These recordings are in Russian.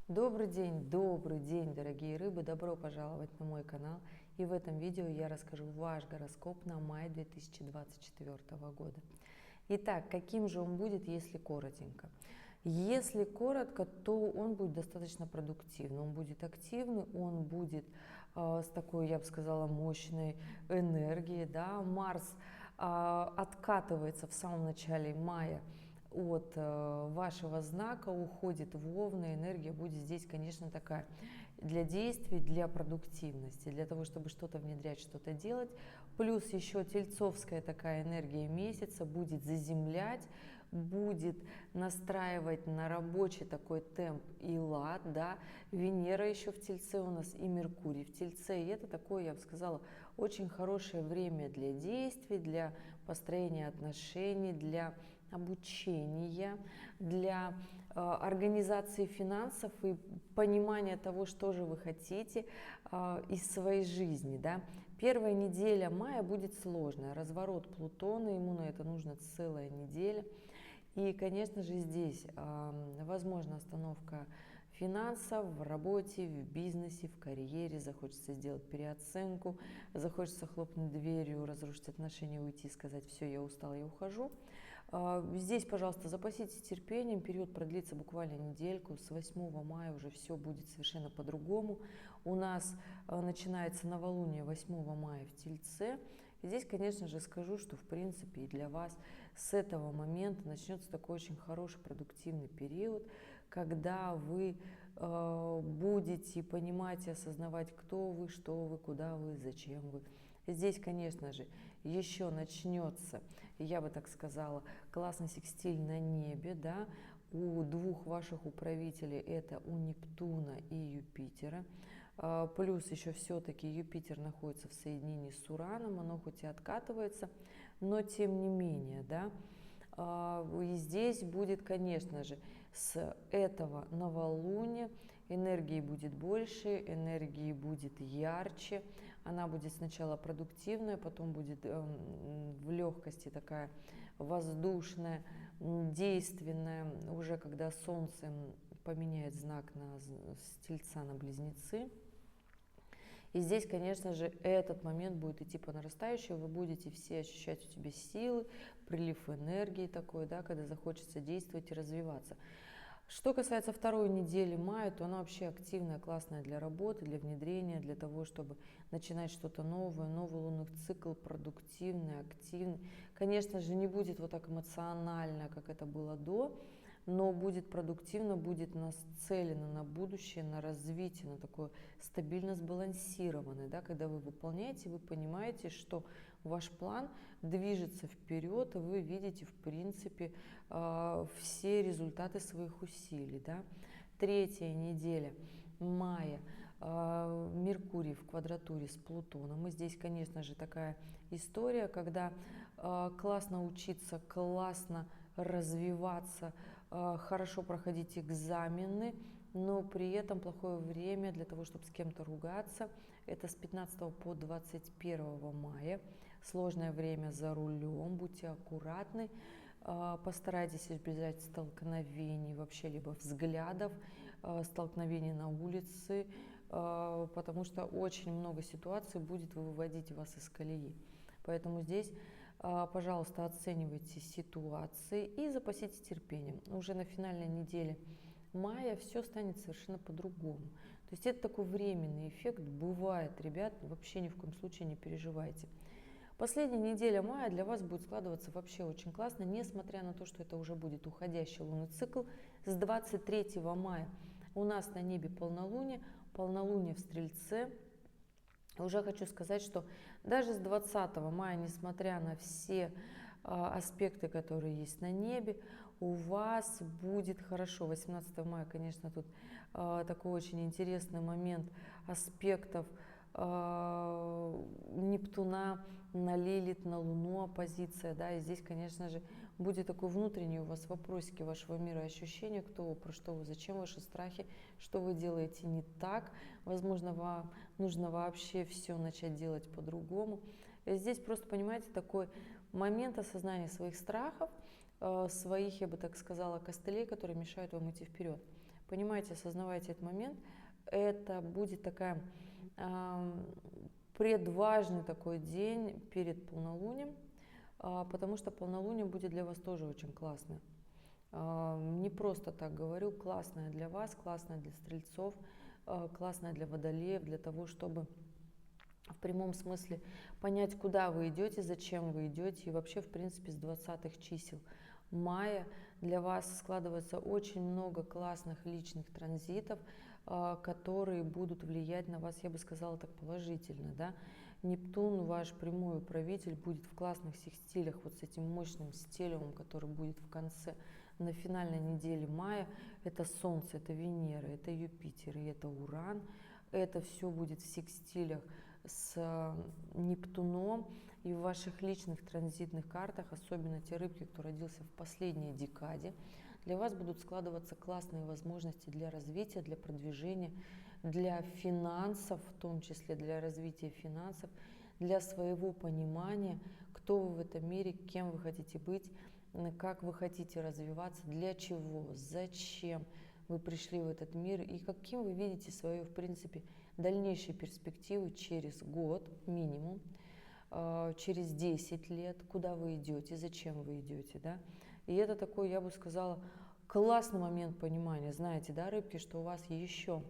Добрый день, дорогие рыбы! Добро пожаловать на мой канал. И в этом видео я расскажу ваш гороскоп на май 2024 года. Итак, каким же он будет, если коротенько? Если коротко, то он будет достаточно продуктивный, он будет активный, он будет с такой, я бы сказала, мощной энергией. Да? Марс откатывается в самом начале мая от вашего знака, уходит в Овны, энергия будет здесь, конечно, такая для действий, для продуктивности, для того, чтобы что-то внедрять, что-то делать. Плюс еще тельцовская такая энергия месяца будет заземлять, будет настраивать на рабочий такой темп и лад, да. Венера еще в Тельце у нас и Меркурий в Тельце, и это такое, я бы сказала, очень хорошее время для действий, для построения отношений, для обучения, для организации финансов и понимания того, что же вы хотите из своей жизни. Да? Первая неделя мая будет сложная. Разворот Плутона, ему на это нужна целая неделя. И, конечно же, здесь возможна остановка финансов в работе, в бизнесе, в карьере. Захочется сделать переоценку, захочется хлопнуть дверью, разрушить отношения, уйти, сказать: все, я устала, я ухожу. Здесь, пожалуйста, запаситесь терпением, период продлится буквально недельку, с 8 мая уже все будет совершенно по-другому. У нас начинается новолуние 8 мая в Тельце. И здесь, конечно же, скажу, что в принципе и для вас с этого момента начнется такой очень хороший продуктивный период, когда вы будете понимать и осознавать, кто вы, что вы, куда вы, зачем вы. Здесь, конечно же, еще начнется, я бы так сказала, классный секстиль на небе, да, у двух ваших управителей, это у Нептуна и Юпитера. Плюс еще все-таки Юпитер находится в соединении с Ураном, оно хоть и откатывается, но тем не менее, да. И здесь будет, конечно же, с этого новолуния энергии будет больше, энергии будет ярче, она будет сначала продуктивная, потом будет в легкости такая воздушная, действенная, уже когда Солнце поменяет знак с Тельца на Близнецы. И здесь, конечно же, этот момент будет идти по нарастающей, вы будете все ощущать у себя силы, прилив энергии такой, да, когда захочется действовать и развиваться. Что касается второй недели мая, то она вообще активная, классная для работы, для внедрения, для того, чтобы начинать что-то новое, новый лунный цикл, продуктивный, активный. Конечно же, не будет вот так эмоционально, как это было до, но будет продуктивно, будет нацелено на будущее, на развитие, на такое стабильно сбалансированное, да, когда вы выполняете, вы понимаете, что ваш план движется вперед, и вы видите, в принципе, все результаты своих усилий. Да. Третья неделя мая, Меркурий в квадратуре с Плутоном. И здесь, конечно же, такая история, когда классно учиться, классно развиваться, хорошо проходить экзамены, но при этом плохое время для того, чтобы с кем-то ругаться. Это с 15 по 21 мая. Сложное время за рулем, будьте аккуратны, постарайтесь избежать столкновений, вообще либо взглядов, столкновений на улице, потому что очень много ситуаций будет выводить вас из колеи. Поэтому здесь, пожалуйста, оценивайте ситуации и запаситесь терпением. Уже на финальной неделе мая все станет совершенно по-другому. То есть это такой временный эффект, бывает, ребят, вообще ни в коем случае не переживайте. Последняя неделя мая для вас будет складываться вообще очень классно, несмотря на то, что это уже будет уходящий лунный цикл. С 23 мая у нас на небе полнолуние, полнолуние в Стрельце. Уже хочу сказать, что даже с 20 мая, несмотря на все аспекты, которые есть на небе, у вас будет хорошо. 18 мая, конечно, тут такой очень интересный момент аспектов Нептуна на Лилит, на Луну оппозиция, да, и здесь, конечно же, будет такой внутренний у вас вопросики вашего мира, ощущения, кто вы, про что вы, зачем ваши страхи, что вы делаете не так, возможно, вам нужно вообще все начать делать по-другому. И здесь просто, понимаете, такой момент осознания своих страхов, своих, я бы так сказала, костылей, которые мешают вам идти вперед. Понимаете, осознавайте этот момент. Это будет такая предважный такой день перед полнолунием, потому что полнолуние будет для вас тоже очень классное. Не просто так говорю, классное для вас, классное для стрельцов, классное для водолеев, для того, чтобы в прямом смысле понять, куда вы идете, зачем вы идете. И вообще, в принципе, с 20-х чисел мая для вас складывается очень много классных личных транзитов, которые будут влиять на вас, я бы сказала, так положительно, да. Нептун, ваш прямой управитель, будет в классных секстилях, вот с этим мощным стелиумом, который будет в конце, на финальной неделе мая. Это Солнце, это Венера, это Юпитер и это Уран. Это все будет в секстилях с Нептуном, и в ваших личных транзитных картах, особенно те рыбки, кто родился в последней декаде, для вас будут складываться классные возможности для развития, для продвижения, для финансов, в том числе для развития финансов, для своего понимания, кто вы в этом мире, кем вы хотите быть, как вы хотите развиваться, для чего, зачем вы пришли в этот мир и каким вы видите свою, в принципе, дальнейшие перспективы через год минимум, через 10 лет, куда вы идете, зачем вы идете, да. И это такой, я бы сказала, классный момент понимания, знаете, да, рыбки, что у вас еще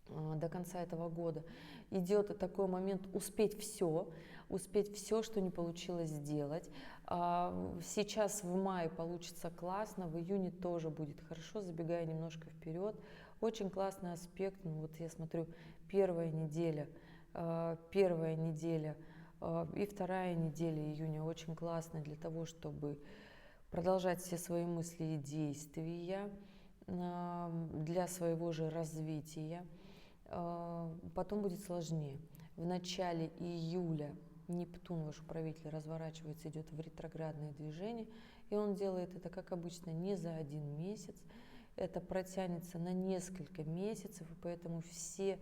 до конца этого года идет такой момент успеть все, что не получилось сделать. Сейчас в мае получится классно, в июне тоже будет хорошо, забегая немножко вперед. Очень классный аспект, ну вот я смотрю, первая неделя и вторая неделя июня очень классная для того, чтобы продолжать все свои мысли и действия для своего же развития. Потом будет сложнее. В начале июля Нептун, ваш управитель, разворачивается, идет в ретроградное движение, и он делает это, как обычно, не за один месяц. Это протянется на несколько месяцев, и поэтому все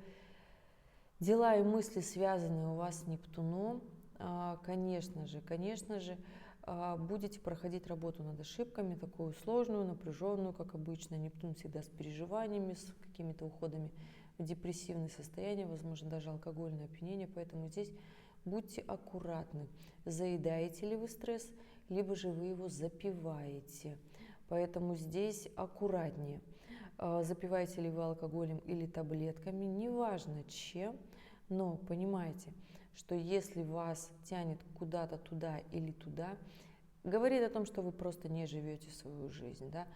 дела и мысли, связанные у вас с Нептуном, конечно же, будете проходить работу над ошибками, такую сложную, напряженную, как обычно. Нептун всегда с переживаниями, с какими-то уходами в депрессивное состояние, возможно, даже алкогольное опьянение, поэтому здесь будьте аккуратны. Заедаете ли вы стресс, либо же вы его запиваете. Поэтому здесь аккуратнее. Запиваете ли вы алкоголем или таблетками, неважно чем, но понимайте, что если вас тянет куда-то туда или туда, говорит о том, что вы просто не живете свою жизнь, да?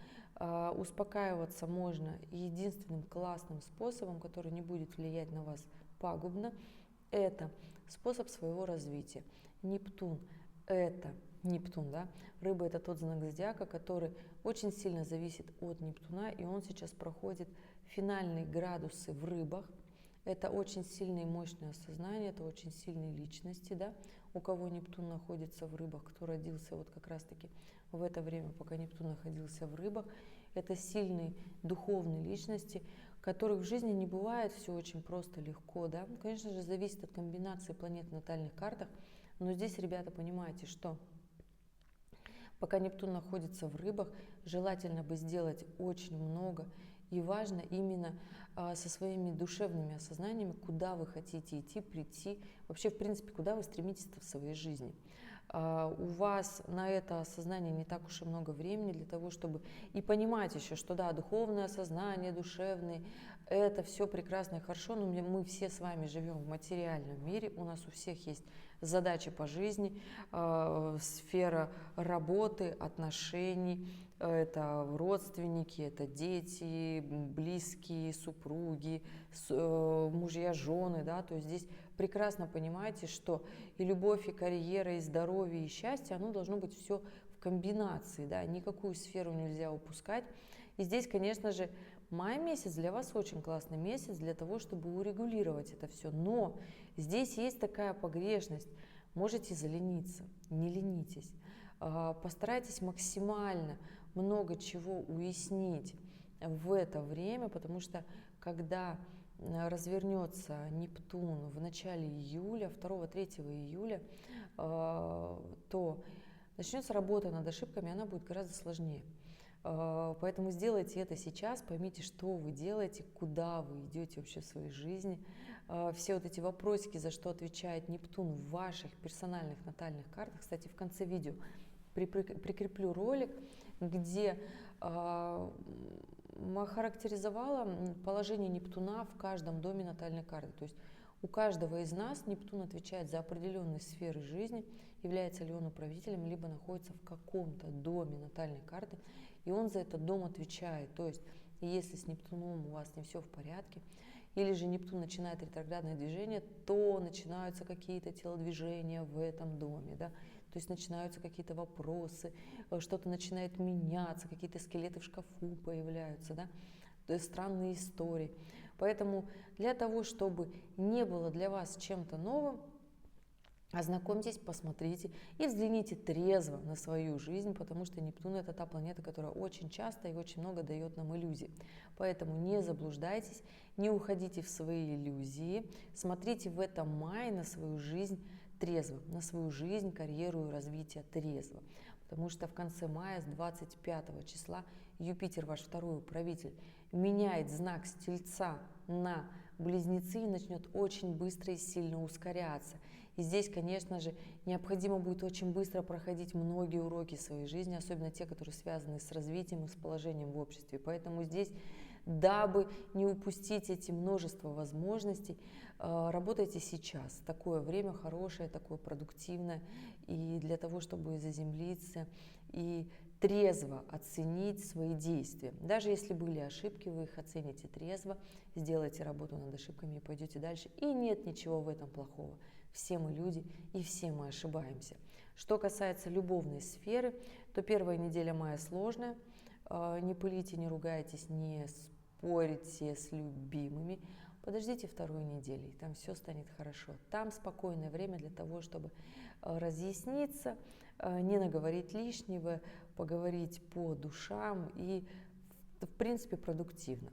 Успокаиваться можно единственным классным способом, который не будет влиять на вас пагубно, это способ своего развития. Нептун, да? Рыба — это тот знак зодиака, который очень сильно зависит от Нептуна, и он сейчас проходит финальные градусы в рыбах. Это очень сильное и мощное осознание, это очень сильные личности, да? У кого Нептун находится в рыбах, кто родился вот как раз-таки в это время, пока Нептун находился в рыбах, это сильные духовные личности, которых в жизни не бывает все очень просто, легко, да? Конечно же, зависит от комбинации планет в натальных картах, но здесь, ребята, понимаете, что пока Нептун находится в рыбах, желательно бы сделать очень много, и важно именно со своими душевными осознаниями, куда вы хотите идти, прийти, вообще, в принципе, куда вы стремитесь в своей жизни. У вас на это осознание не так уж и много времени для того, чтобы и понимать еще, что да, духовное осознание, душевное, это все прекрасно и хорошо, но мы все с вами живем в материальном мире, у нас у всех есть задачи по жизни, сфера работы, отношений, это родственники, это дети, близкие, супруги, мужья, жены, да, то есть здесь прекрасно понимаете, что и любовь, и карьера, и здоровье, и счастье, оно должно быть все в комбинации, да, никакую сферу нельзя упускать. И здесь, конечно же, май месяц для вас очень классный месяц для того, чтобы урегулировать это все, но здесь есть такая погрешность, можете залениться, не ленитесь, постарайтесь максимально много чего уяснить в это время, потому что когда развернется Нептун в начале июля, 2-3 июля, то начнется работа над ошибками, она будет гораздо сложнее. Поэтому сделайте это сейчас, поймите, что вы делаете, куда вы идете вообще в своей жизни. Все вот эти вопросики, за что отвечает Нептун в ваших персональных натальных картах. Кстати, в конце видео прикреплю ролик, где охарактеризовала положение Нептуна в каждом доме натальной карты. То есть у каждого из нас Нептун отвечает за определенные сферы жизни, является ли он управителем, либо находится в каком-то доме натальной карты, и он за этот дом отвечает. То есть если с Нептуном у вас не все в порядке, или же Нептун начинает ретроградное движение, то начинаются какие-то телодвижения в этом доме, да? То есть начинаются какие-то вопросы, что-то начинает меняться, какие-то скелеты в шкафу появляются, да? То есть странные истории. Поэтому для того, чтобы не было для вас чем-то новым, ознакомьтесь, посмотрите и взгляните трезво на свою жизнь, потому что Нептун – это та планета, которая очень часто и очень много дает нам иллюзий. Поэтому не заблуждайтесь, не уходите в свои иллюзии, смотрите в этом мае на свою жизнь трезво, на свою жизнь, карьеру и развитие трезво. Потому что в конце мая, с 25 числа, Юпитер, ваш второй управитель, меняет знак с Тельца на Близнецы и начнет очень быстро и сильно ускоряться. И здесь, конечно же, необходимо будет очень быстро проходить многие уроки своей жизни, особенно те, которые связаны с развитием и с положением в обществе. Поэтому здесь, дабы не упустить эти множество возможностей, работайте сейчас. Такое время хорошее, такое продуктивное, и для того, чтобы заземлиться и трезво оценить свои действия. Даже если были ошибки, вы их оцените трезво, сделайте работу над ошибками и пойдете дальше. И нет ничего в этом плохого. Все мы люди, и все мы ошибаемся. Что касается любовной сферы, то первая неделя мая сложная. Не пылите, не ругайтесь, не спорите с любимыми. Подождите вторую неделю, и там все станет хорошо. Там спокойное время для того, чтобы разъясниться, не наговорить лишнего, поговорить по душам и, в принципе, продуктивно.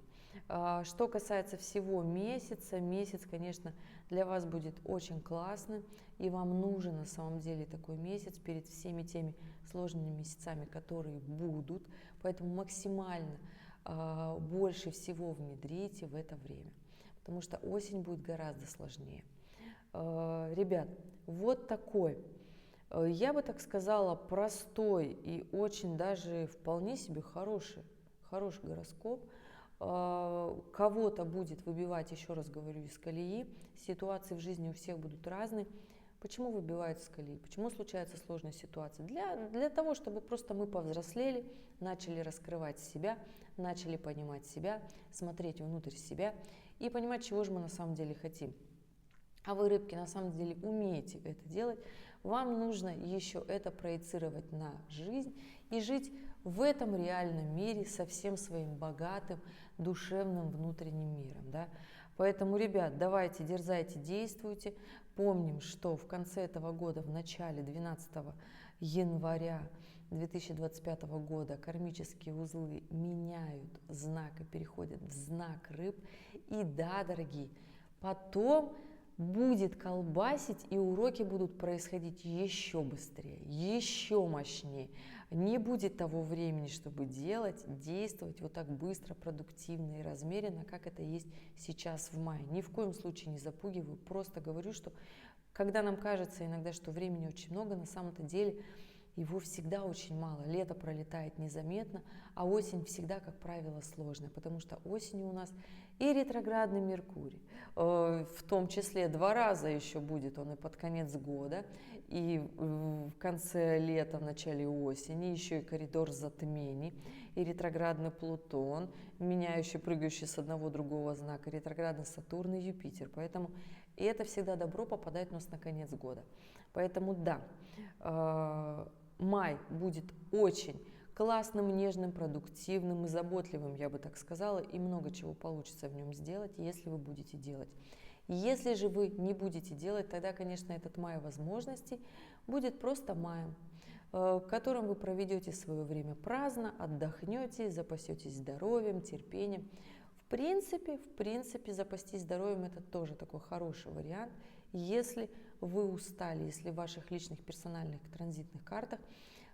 Что касается всего месяца, месяц, конечно, для вас будет очень классным, и вам нужен на самом деле такой месяц перед всеми теми сложными месяцами, которые будут, поэтому максимально больше всего внедрите в это время, потому что осень будет гораздо сложнее. Ребят, вот такой, я бы так сказала, простой и очень даже вполне себе хороший гороскоп. Кого-то будет выбивать, еще раз говорю, из колеи. Ситуации в жизни у всех будут разные. Почему выбивают из колеи? Почему случаются сложные ситуации? Для того, чтобы просто мы повзрослели, начали раскрывать себя, начали понимать себя, смотреть внутрь себя и понимать, чего же мы на самом деле хотим. А вы, рыбки, на самом деле умеете это делать. Вам нужно еще это проецировать на жизнь и жить в этом реальном мире со всем своим богатым душевным внутренним миром. Да? Поэтому, ребят, давайте, дерзайте, действуйте. Помним, что в конце этого года, в начале 12 января 2025 года кармические узлы меняют знак и переходят в знак рыб. И да, дорогие, потом будет колбасить, и уроки будут происходить еще быстрее, еще мощнее. Не будет того времени, чтобы делать, действовать вот так быстро, продуктивно и размеренно, как это есть сейчас в мае. Ни в коем случае не запугиваю, просто говорю, что когда нам кажется иногда, что времени очень много, на самом-то деле его всегда очень мало. Лето пролетает незаметно, а осень всегда, как правило, сложная, потому что осенью у нас и ретроградный Меркурий, в том числе 2 раза еще будет он и под конец года, и в конце лета, в начале осени, еще и коридор затмений, и ретроградный Плутон, меняющий, прыгающий с одного другого знака, ретроградный Сатурн и Юпитер. Поэтому и это всегда добро попадает у нас на конец года. Поэтому да, май будет очень классным, нежным, продуктивным и заботливым, я бы так сказала, и много чего получится в нем сделать, если вы будете делать. Если же вы не будете делать, тогда, конечно, этот май возможностей будет просто маем, в котором вы проведете свое время праздно, отдохнете, запасетесь здоровьем, терпением. В принципе, запастись здоровьем – это тоже такой хороший вариант, если вы устали, если в ваших личных персональных транзитных картах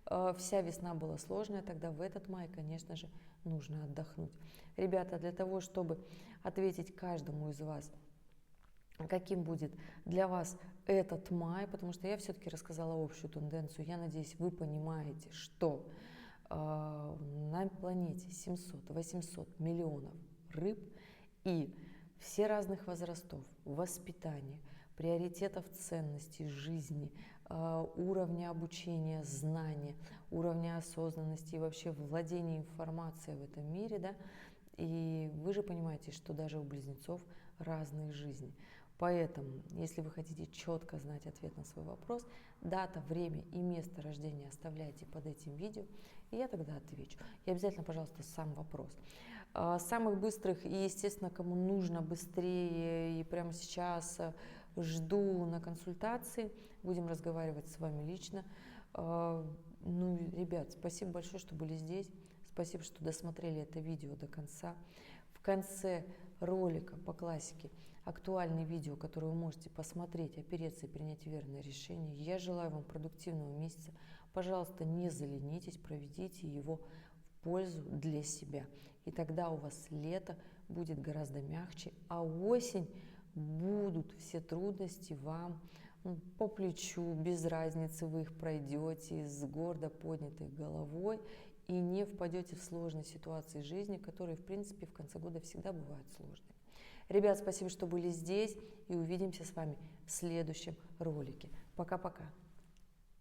Вся весна была сложная, тогда в этот май, конечно же, нужно отдохнуть. Ребята, для того, чтобы ответить каждому из вас, каким будет для вас этот май, потому что я все-таки рассказала общую тенденцию. Я надеюсь, вы понимаете, что на планете 700-800 миллионов рыб, и все разных возрастов, воспитания, приоритетов ценностей жизни, уровня обучения, знания, уровня осознанности и вообще владения информацией в этом мире, да, и вы же понимаете, что даже у близнецов разные жизни. Поэтому, если вы хотите четко знать ответ на свой вопрос, дата, время и место рождения оставляйте под этим видео, и я тогда отвечу. И обязательно, пожалуйста, сам вопрос. Самых быстрых и, естественно, кому нужно быстрее и прямо сейчас жду на консультации. Будем разговаривать с вами лично. Ну, ребят, спасибо большое, что были здесь. Спасибо, что досмотрели это видео до конца. В конце ролика по классике актуальное видео, которое вы можете посмотреть, опереться и принять верное решение. Я желаю вам продуктивного месяца. Пожалуйста, не заленитесь, проведите его в пользу для себя. И тогда у вас лето будет гораздо мягче, а осень будут все трудности вам по плечу, без разницы, вы их пройдете с гордо поднятой головой и не впадете в сложные ситуации жизни, которые, в принципе, в конце года всегда бывают сложными. Ребят, спасибо, что были здесь, и увидимся с вами в следующем ролике. Пока-пока.